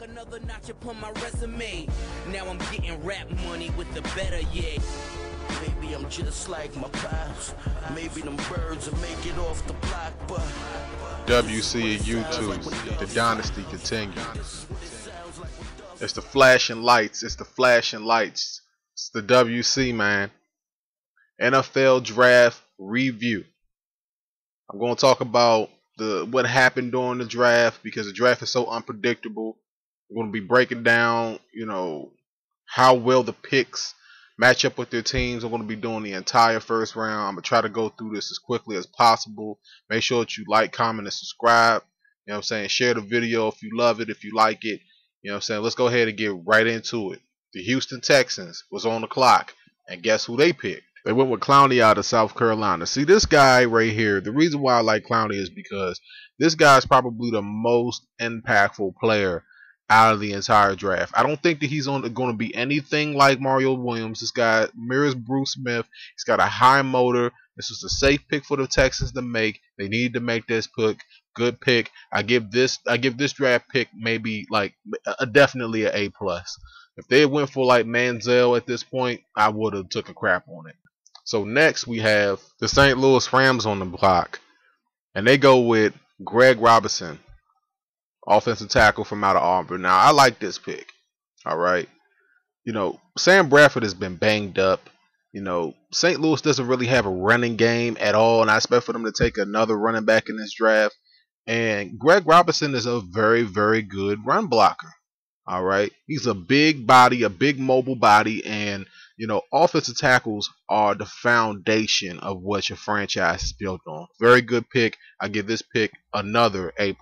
Another notch upon my resume. Now I'm getting rap money with the better yet. Maybe I'm just like my pals. Maybe them birds will make it off the block, but WC and YouTube, the dynasty continues. It's the flashing lights. It's the flashing lights. It's the WC, man. NFL draft review. I'm going to talk about what happened during the draft because the draft is so unpredictable. We're going to be breaking down, how well the picks match up with their teams. I'm going to be doing the entire first round. I'm going to try to go through this as quickly as possible. Make sure that you like, comment, and subscribe. You know what I'm saying? Share the video if you love it, if you like it. You know what I'm saying? Let's go ahead and get right into it. The Houston Texans was on the clock. And guess who they picked? They went with Clowney out of South Carolina. See, this guy right here, the reason why I like Clowney is because this guy is probably the most impactful player out of the entire draft. I don't think that he's going to be anything like Mario Williams. This guy mirrors Bruce Smith. He's got a high motor. This was a safe pick for the Texans to make. They needed to make this pick. Good pick. I give this draft pick maybe like definitely an A+. If they went for like Manziel at this point, I would have took a crap on it. So next we have the St. Louis Rams on the block, and they go with Greg Robinson, offensive tackle from out of Auburn. Now I like this pick. All right, Sam Bradford has been banged up. St. Louis doesn't really have a running game at all, and I expect for them to take another running back in this draft. And Greg Robinson is a very, very good run blocker. All right, he's a big body, a big mobile body, and offensive tackles are the foundation of what your franchise is built on. Very good pick. I give this pick another A+.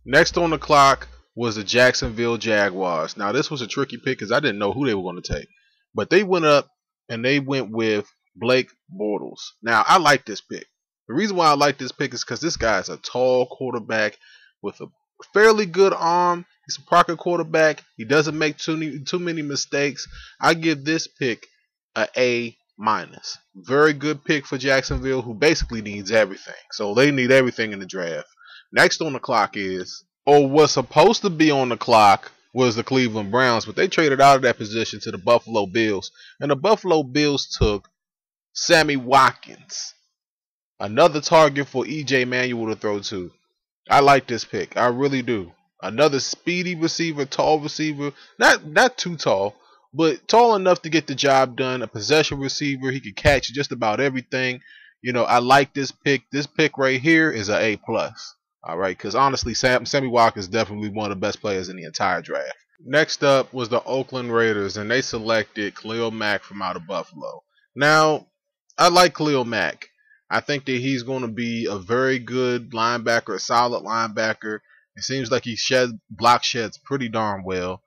Next on the clock was the Jacksonville Jaguars. Now this was a tricky pick because I didn't know who they were going to take, but they went up and they went with Blake Bortles. Now I like this pick. The reason why I like this pick is because this guy is a tall quarterback with a fairly good arm. He's a pocket quarterback. He doesn't make too many mistakes. I give this pick an A-. Very good pick for Jacksonville, who basically needs everything. So they need everything in the draft. Next on the clock is, or was supposed to be on the clock, was the Cleveland Browns, but they traded out of that position to the Buffalo Bills. And the Buffalo Bills took Sammy Watkins, another target for E.J. Manuel to throw to. I like this pick. I really do. Another speedy receiver, tall receiver, not too tall, but tall enough to get the job done. A possession receiver, he could catch just about everything. I like this pick. This pick right here is an A+. All right, because honestly, Sammy Watkins is definitely one of the best players in the entire draft. Next up was the Oakland Raiders, and they selected Khalil Mack from out of Buffalo. Now, I like Khalil Mack. I think that he's going to be a very good linebacker, a solid linebacker. It seems like he block sheds pretty darn well.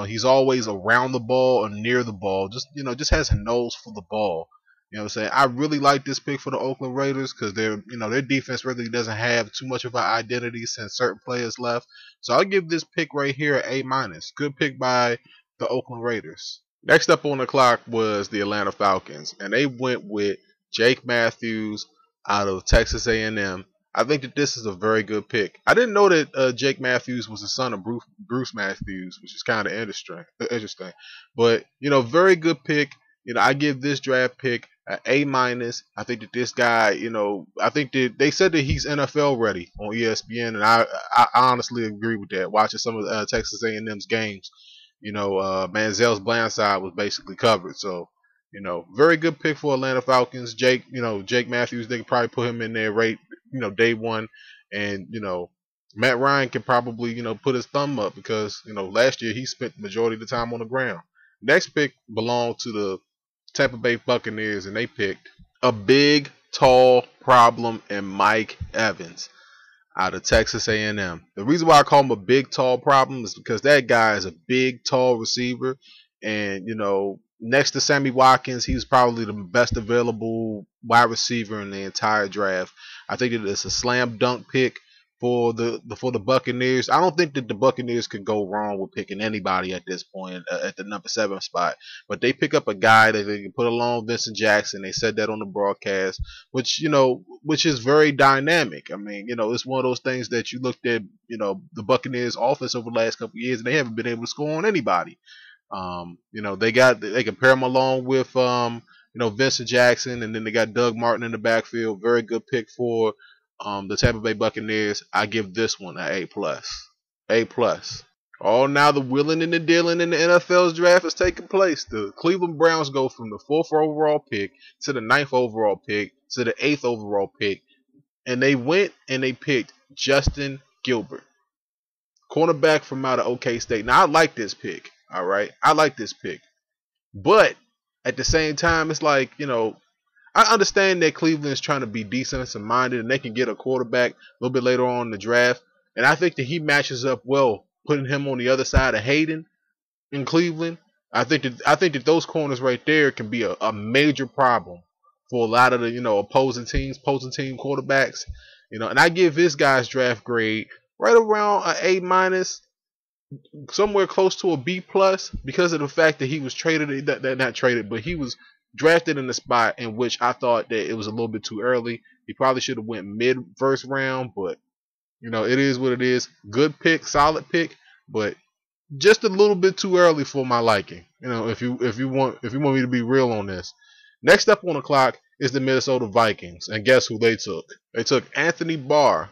He's always around the ball or near the ball. Just has a nose for the ball. You know what I'm saying? I really like this pick for the Oakland Raiders because their defense really doesn't have too much of an identity since certain players left. So I'll give this pick right here an A-. Good pick by the Oakland Raiders. Next up on the clock was the Atlanta Falcons, and they went with Jake Matthews out of Texas A&M. I think that this is a very good pick. I didn't know that Jake Matthews was the son of Bruce Matthews, which is kind of interesting. But, very good pick. I give this draft pick an A-. I think that this guy, I think that they said that he's NFL ready on ESPN, and I honestly agree with that. Watching some of Texas A&M's games, Manziel's blind side was basically covered. So, very good pick for Atlanta Falcons. Jake Matthews, they could probably put him in there right, day one. And, Matt Ryan can probably, put his thumb up because, last year he spent the majority of the time on the ground. Next pick belonged to the Tampa Bay Buccaneers, and they picked a big, tall problem in Mike Evans out of Texas A&M. The reason why I call him a big, tall problem is because that guy is a big, tall receiver. And, next to Sammy Watkins, he's probably the best available wide receiver in the entire draft. I think it is a slam dunk pick for the Buccaneers. I don't think that the Buccaneers could go wrong with picking anybody at this point at the number 7 spot. But they pick up a guy that they can put along Vincent Jackson. They said that on the broadcast, which is very dynamic. I mean, it's one of those things that you looked at, the Buccaneers offense over the last couple of years, and they haven't been able to score on anybody. They can pair him along with Vincent Jackson, and then they got Doug Martin in the backfield. Very good pick for the Tampa Bay Buccaneers. I give this one an A+. A+. Oh, now the wheeling and the dealing in the NFL's draft is taking place. The Cleveland Browns go from the 4th overall pick to the 9th overall pick to the 8th overall pick, and they went and they picked Justin Gilbert, cornerback from out of OK State. Now, I like this pick. All right, I like this pick, but at the same time, it's like, I understand that Cleveland is trying to be defensive minded and they can get a quarterback a little bit later on in the draft. And I think that he matches up well, putting him on the other side of Hayden in Cleveland. I think that those corners right there can be a major problem for a lot of the opposing team quarterbacks. And I give this guy's draft grade right around an A-, somewhere close to a B+ because of the fact that he was he was drafted in a spot in which I thought that it was a little bit too early. He probably should have went mid-first round, but it is what it is. Good pick, solid pick, but just a little bit too early for my liking. If you want me to be real on this. Next up on the clock is the Minnesota Vikings, and guess who they took? They took Anthony Barr,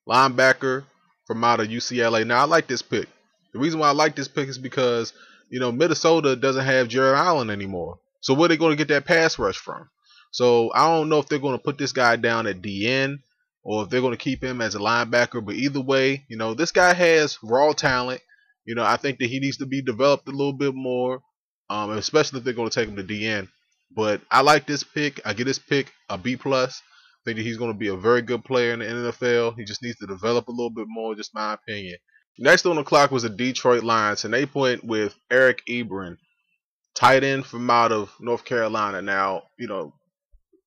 linebacker from out of UCLA. Now, I like this pick. The reason why I like this pick is because, Minnesota doesn't have Jared Allen anymore. So where are they going to get that pass rush from? So I don't know if they're going to put this guy down at DN or if they're going to keep him as a linebacker. But either way, this guy has raw talent. I think that he needs to be developed a little bit more, especially if they're going to take him to DN. But I like this pick. I give this pick a B+. I think that he's going to be a very good player in the NFL. He just needs to develop a little bit more, just my opinion. Next on the clock was the Detroit Lions, and they went with Eric Ebron, tight end from out of North Carolina. Now,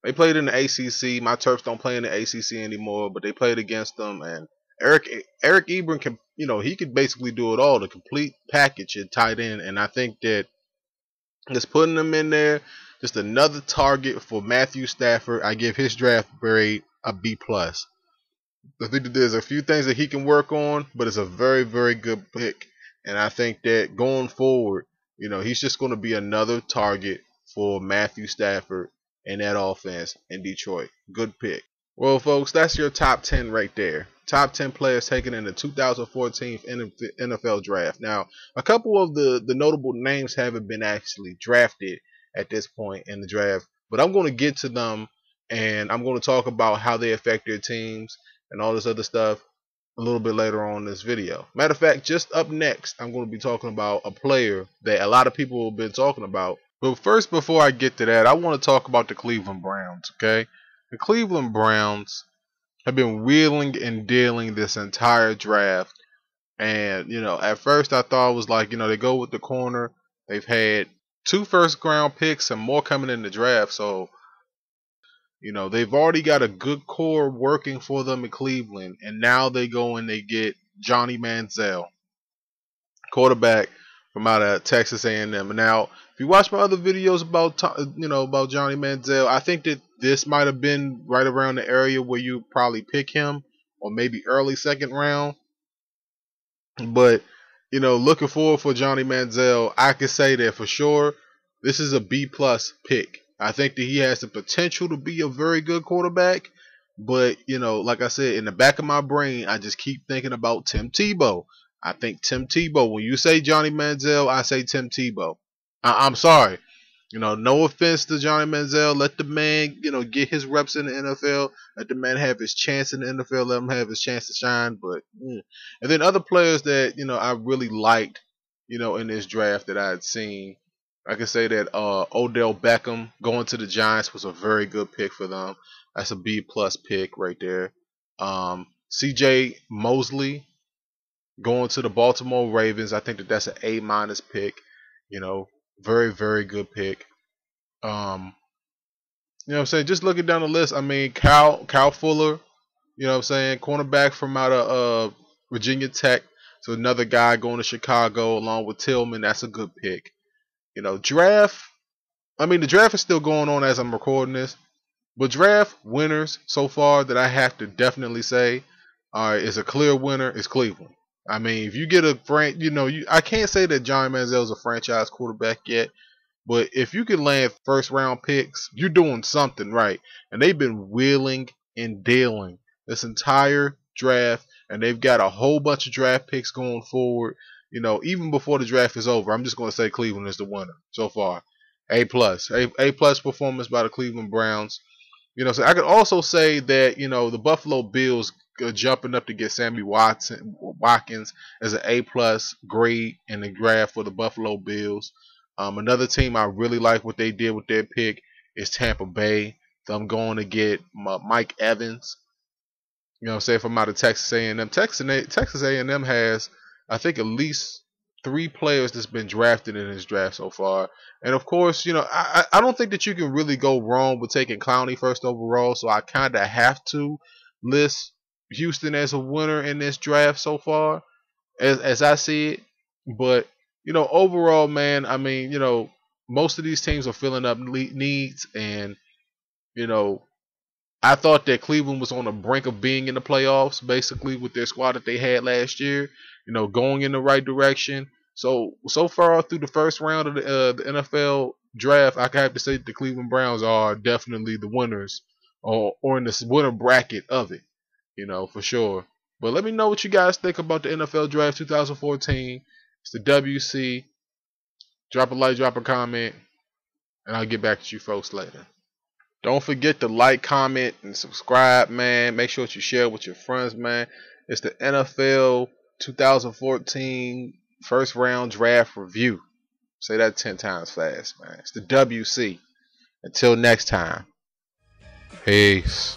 they played in the ACC. My Terps don't play in the ACC anymore, but they played against them. And Eric Ebron can, he could basically do it all, the complete package at tight end. And I think that just putting him in there, just another target for Matthew Stafford. I give his draft grade a B+. I think that there's a few things that he can work on, but it's a very, very good pick. And I think that going forward, he's just going to be another target for Matthew Stafford and that offense in Detroit. Good pick. Well, folks, that's your top 10 right there. Top 10 players taken in the 2014 NFL draft. Now, a couple of the notable names haven't been actually drafted at this point in the draft, but I'm going to get to them, and I'm going to talk about how they affect their teams and all this other stuff a little bit later on in this video. Matter of fact, just up next, I'm going to be talking about a player that a lot of people have been talking about. But first, before I get to that, I want to talk about the Cleveland Browns, okay? The Cleveland Browns have been wheeling and dealing this entire draft. And, at first I thought it was like, they go with the corner. They've had 2 first-round picks and more coming in the draft. So, they've already got a good core working for them in Cleveland, and now they go and they get Johnny Manziel, quarterback from out of Texas A&M. And now, if you watch my other videos about Johnny Manziel, I think that this might have been right around the area where you probably pick him, or maybe early 2nd round. But looking forward for Johnny Manziel, I can say that for sure this is a B+ pick. I think that he has the potential to be a very good quarterback, but like I said, in the back of my brain, I just keep thinking about Tim Tebow. I think Tim Tebow. When you say Johnny Manziel, I say Tim Tebow. I'm sorry, no offense to Johnny Manziel. Let the man, get his reps in the NFL. Let the man have his chance in the NFL. Let him have his chance to shine. But and then other players that I really liked, in this draft that I had seen. I can say that Odell Beckham going to the Giants was a very good pick for them. That's a B+ pick right there. C.J. Mosley going to the Baltimore Ravens. I think that that's an A- pick. Very, very good pick. What I'm saying? Just looking down the list, I mean, Kyle Fuller You know what I'm saying? Cornerback from out of Virginia Tech. So another guy going to Chicago along with Tillman. That's a good pick. You know, draft. I mean, the draft is still going on as I'm recording this. But draft winners so far that I have to definitely say is a clear winner is Cleveland. I mean, if you get a I can't say that Johnny Manziel is a franchise quarterback yet, but if you can land first round picks, you're doing something right. And they've been wheeling and dealing this entire draft, and they've got a whole bunch of draft picks going forward. You know, even before the draft is over, I'm just going to say Cleveland is the winner so far. A plus performance by the Cleveland Browns. You know, so I could also say that, you know, the Buffalo Bills jumping up to get Sammy Watkins as an A plus grade in the draft for the Buffalo Bills. Another team I really like what they did with their pick is Tampa Bay. So I'm going to get Mike Evans. You know, say from out of Texas A&M. Texas A&M has, I think, at least 3 players that's been drafted in this draft so far. And of course, you know, I don't think that you can really go wrong with taking Clowney first overall. So I kind of have to list Houston as a winner in this draft so far, as I see it. But you know, overall, man, I mean, you know, most of these teams are filling up needs, and you know, I thought that Cleveland was on the brink of being in the playoffs, basically with their squad that they had last year. You know, going in the right direction. So far through the first round of the NFL draft, I have to say that the Cleveland Browns are definitely the winners, or in the winner bracket of it. You know, for sure. But let me know what you guys think about the NFL Draft 2014. It's the WC. Drop a like, drop a comment, and I'll get back to you folks later. Don't forget to like, comment, and subscribe, man. Make sure that you share with your friends, man. It's the NFL 2014 first round draft review. Say that 10 times fast, man. It's the WC. Until next time. Peace.